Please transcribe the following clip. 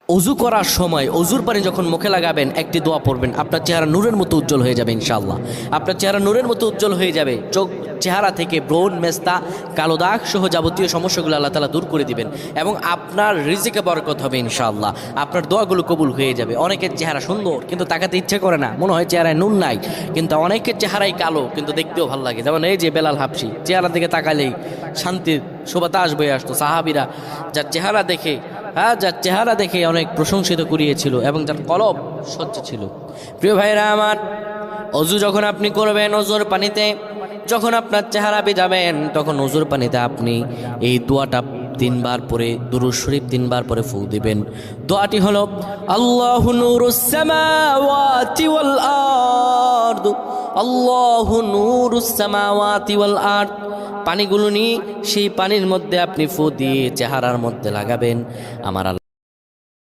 অজু করার সময় অজুর পানি যখন মুখে লাগাবেন একটি দোয়া পড়বেন, আপনার চেহারা নূরের মতো উজ্জ্বল হয়ে যাবে ইনশাআল্লাহ। আপনার চেহারা নূরের মতো উজ্জ্বল হয়ে যাবে। চেহারা থেকে ব্রণ, মেস্তা, কালো দাগ সহ যাবতীয় সমস্যাগুলো আল্লাহ তাআলা দূর করে দিবেন এবং আপনার রিজিকে বরকত হবে ইনশাআল্লাহ। আপনার দোয়াগুলো কবুল হয়ে যাবে। অনেকের চেহারা সুন্দর কিন্তু তাকাতে ইচ্ছে করে না, মনে হয় চেহারায় নুন নাই, কিন্তু অনেকের চেহারাই কালো কিন্তু দেখতেও ভালো লাগে। যেমন এই যে বেলাল হাবশি, চেহারা দিকে তাকালেই শান্তির সুবাতাস বয়ে আসতো। সাহাবীরা যার চেহারা দেখে অনেক প্রশংসিত করিয়েছিল এবং যার কলব স্বচ্ছ ছিল। প্রিয় ভাইরা আমার, অজু যখন আপনি করবেন, অজুর পানিতে যখন আপনার চেহারা ভিজাবেন, তখন অজুর পানিতে আপনি এই দোয়াটা 3 বার পরে, দুরূদ শরীফ 3 বার পরে ফু দিবেন। দোয়াটি হলো আল্লাহু নূরুস সামাওয়াতি ওয়াল আরদ, আল্লাহু নূরুস সামাওয়াতি ওয়াল আরদ। পানিগুলো নিয়ে সেই পানির মধ্যে আপনি ফু দিয়ে চেহারার মধ্যে লাগাবেন। আমার